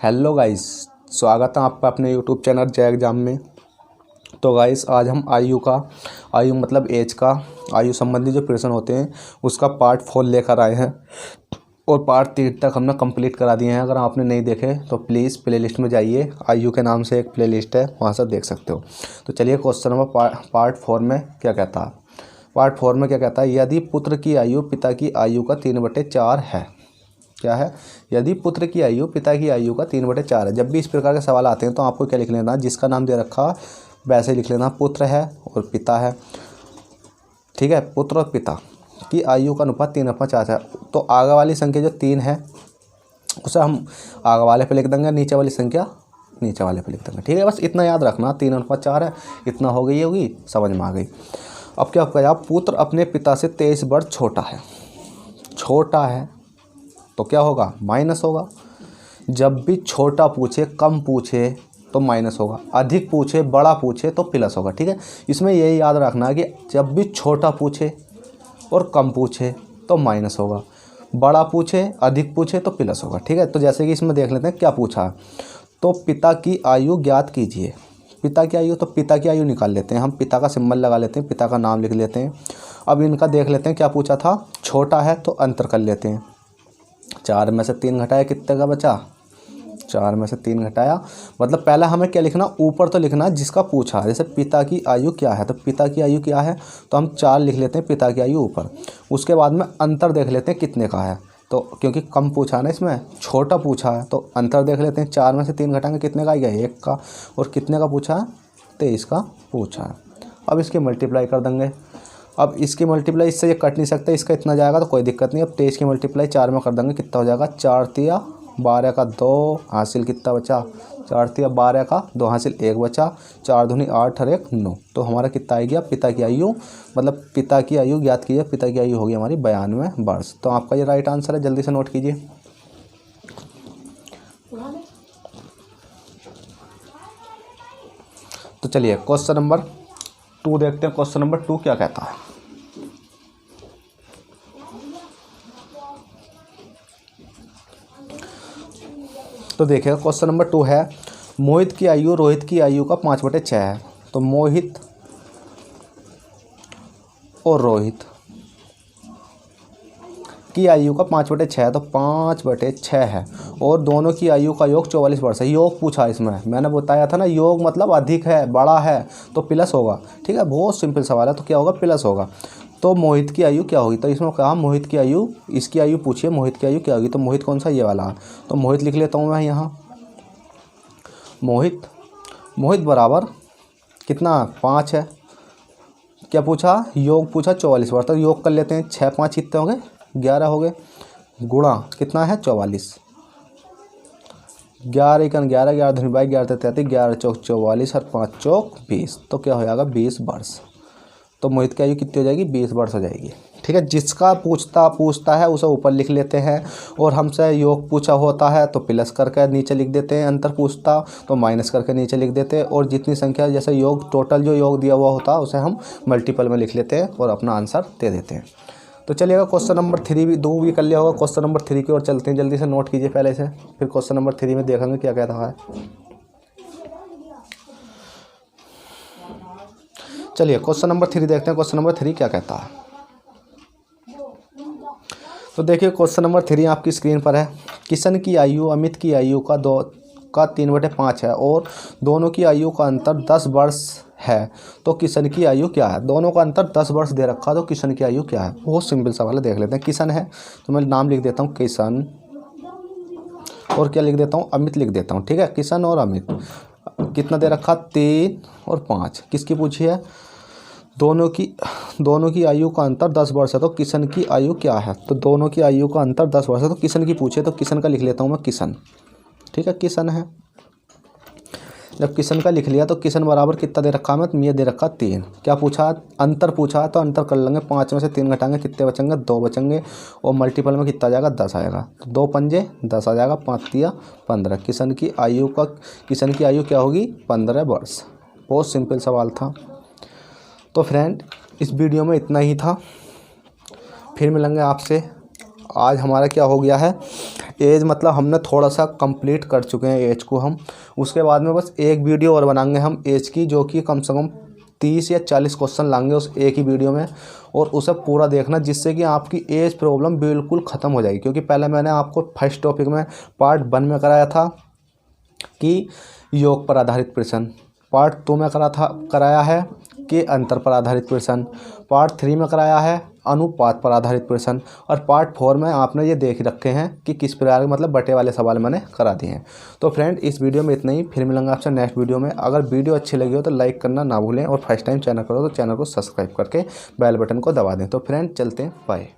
Hello guys, स्वागत है आपका अपने यूट्यूब चैनल जय एग्जाम में। तो गाइस आज हम आयु मतलब एज का आयु संबंधी जो प्रश्न होते हैं उसका पार्ट 4 लेकर आए हैं और पार्ट 3 तक हमने कंप्लीट करा दिए हैं। अगर आपने नहीं देखे तो प्लीज़ प्लेलिस्ट में जाइए, आयु के नाम से एक प्लेलिस्ट है, वहाँ से देख सकते हो। तो चलिए क्वेश्चन नंबर पार्ट 4 में क्या कहता है। पार्ट 4 में क्या कहता है, यदि पुत्र की आयु पिता की आयु का 3/4 है। क्या है? यदि पुत्र की आयु पिता की आयु का 3/4 है। जब भी इस प्रकार के सवाल आते हैं तो आपको क्या लिख लेना, जिसका नाम दे रखा वैसे लिख लेना, पुत्र है और पिता है। ठीक है, पुत्र और पिता की आयु का अनुपात 3/4 है। तो आगे वाली संख्या जो 3 है उसे हम आगे वाले पे लिख देंगे, नीचे वाली संख्या नीचे वाले पे लिख देंगे। ठीक है, बस इतना याद रखना, 3/4 है, इतना हो गई होगी, समझ में आ गई। अब क्या कहा, पुत्र अपने पिता से 23 वर्ष छोटा है तो क्या होगा, माइनस होगा। जब भी छोटा पूछे, कम पूछे तो माइनस होगा, अधिक पूछे, बड़ा पूछे तो प्लस होगा। ठीक है, इसमें यही याद रखना है कि जब भी छोटा पूछे और कम पूछे तो माइनस होगा, बड़ा पूछे, अधिक पूछे तो प्लस होगा। ठीक है, तो जैसे कि इसमें देख लेते हैं क्या पूछा। तो पिता की आयु ज्ञात कीजिए। पिता की आयु, तो पिता की आयु निकाल लेते हैं हम, पिता का सिंबल लगा लेते हैं, पिता का नाम लिख लेते हैं। अब इनका देख लेते हैं क्या पूछा था। छोटा है तो अंतर कर लेते हैं, 4 में से 3 घटाया कितने का बचा, 4 में से 3 घटाया, मतलब पहला हमें क्या लिखना, ऊपर तो लिखना जिसका पूछा। जैसे पिता की आयु क्या है, तो पिता की आयु क्या है, तो हम 4 लिख लेते हैं पिता की आयु ऊपर। उसके बाद में अंतर देख लेते हैं कितने का है, तो क्योंकि कम पूछा ना, इसमें छोटा पूछा है तो अंतर देख लेते हैं। 4 में से 3 घटाएंगे कितने का आएगा, 1 का, और कितने का पूछा है, 23 का पूछा है। अब इसकी मल्टीप्लाई कर देंगे। अब इसकी मल्टीप्लाई, इससे ये कट नहीं सकता, इसका इतना जाएगा तो कोई दिक्कत नहीं। अब 23 की मल्टीप्लाई 4 में कर देंगे, कितना हो जाएगा, 4 तिया 12 का 2 हासिल कितना बचा, 4 तिया 12 का 2 हासिल 1 बचा, 4 दूनी 8 और 1 9। तो हमारा कितना आ गया, पिता की आयु, मतलब पिता की आयु ज्ञात कीजिए। पिता की आयु होगी हमारी 92 वर्ष। तो आपका ये राइट आंसर है, जल्दी से नोट कीजिए। तो चलिए क्वेश्चन नंबर 2 देखते हैं। क्वेश्चन नंबर 2 क्या कहता है। तो देखिए क्वेश्चन नंबर 2 है, मोहित की आयु रोहित की आयु का 5/6 है। तो मोहित और रोहित की आयु का 5/6 है, तो 5/6 है, और दोनों की आयु का योग 44 वर्ष है। योग पूछा, इसमें मैंने बताया था ना, योग मतलब अधिक है, बड़ा है तो प्लस होगा। ठीक है, बहुत सिंपल सवाल है, तो क्या होगा, प्लस होगा। तो मोहित की आयु क्या होगी, तो इसमें कहा मोहित की आयु, इसकी आयु पूछिए, मोहित की आयु क्या होगी। तो मोहित कौन सा, ये वाला। तो मोहित लिख लेता हूँ मैं यहाँ, मोहित बराबर कितना, 5 है। क्या पूछा, योग पूछा 44 वर्ष, तो योग कर लेते हैं, 6 5 कितने हो गए, 11 हो गए, गुणा कितना है 44, 11 1 11, 11 धनी 22, 11 33, 11 चौक 44 और 5 चौक 20। तो क्या हो जाएगा, 20 वर्ष। तो मोहित की आयु कितनी हो जाएगी, 20 वर्ष हो जाएगी। ठीक है, जिसका पूछता है उसे ऊपर लिख लेते हैं, और हमसे योग पूछा होता है तो प्लस करके नीचे लिख देते हैं, अंतर पूछता तो माइनस करके नीचे लिख देते हैं, और जितनी संख्या जैसे योग टोटल जो योग दिया हुआ होता है उसे हम मल्टीपल में लिख लेते हैं और अपना आंसर दे देते हैं। तो चलिएगा क्वेश्चन नंबर 3 भी 2 भी कर लिया होगा। क्वेश्चन नंबर 3 की ओर चलते हैं, जल्दी से नोट कीजिए पहले से, फिर क्वेश्चन नंबर 3 में देखेंगे क्या कहता है। चलिए क्वेश्चन नंबर 3 देखते हैं, क्वेश्चन नंबर 3 क्या कहता है। तो देखिए क्वेश्चन नंबर 3 आपकी स्क्रीन पर है। किशन की आयु अमित की आयु का 3/5 है और दोनों की आयु का अंतर 10 वर्ष है। तो किशन की आयु क्या है, दोनों का अंतर 10 वर्ष दे रखा, तो किशन की आयु क्या है। बहुत सिंपल सवाल है, देख लेते हैं। किशन है तो मैं नाम लिख देता हूँ किशन, और क्या लिख देता हूँ, अमित लिख देता हूँ। ठीक है, किशन और अमित, कितना दे रखा, 3 और 5। किसकी पूछी है, दोनों की आयु का अंतर 10 वर्ष है। तो किशन की आयु क्या है, तो दोनों की आयु का अंतर 10 वर्ष है, तो किशन की पूछे, तो किशन का लिख लेता हूँ मैं, किशन। ठीक है, किशन है। जब किशन का लिख लिया तो किशन बराबर कितना दे रखा है, ये दे रखा 3। क्या पूछा, अंतर पूछा, तो अंतर कर लेंगे, 5 में से 3 घटाएंगे कितने बचेंगे, 2 बचेंगे, और मल्टीपल में कितना आ जाएगा, 10 आएगा। तो 2 पंजे 10 आ जाएगा, 5 तिया 15। किशन की आयु क्या होगी, 15 वर्ष। बहुत सिंपल सवाल था। तो फ्रेंड इस वीडियो में इतना ही था, फिर मिलेंगे आपसे। आज हमारा क्या हो गया है, एज मतलब हमने थोड़ा सा कंप्लीट कर चुके हैं एज को हम। उसके बाद में बस एक वीडियो और बनाएंगे हम एज की, जो कि कम से कम 30 या 40 क्वेश्चन लाएंगे उस एक ही वीडियो में, और उसे पूरा देखना, जिससे कि आपकी एज प्रॉब्लम बिल्कुल ख़त्म हो जाएगी। क्योंकि पहले मैंने आपको फर्स्ट टॉपिक में पार्ट 1 में कराया था कि योग पर आधारित प्रश्न, पार्ट 2 में कराया है कि अंतर पर आधारित प्रश्न, पार्ट 3 में कराया है अनुपात पर आधारित प्रश्न, और पार्ट 4 में आपने ये देख रखे हैं कि किस प्रकार के मतलब बटे वाले सवाल मैंने करा दिए हैं। तो फ्रेंड इस वीडियो में इतना ही, फिर मिलेंगे आपसे नेक्स्ट वीडियो में। अगर वीडियो अच्छी लगी हो तो लाइक करना ना भूलें, और फर्स्ट टाइम चैनल करो तो चैनल को सब्सक्राइब करके बेल बटन को दबा दें। तो फ्रेंड चलते हैं, बाय।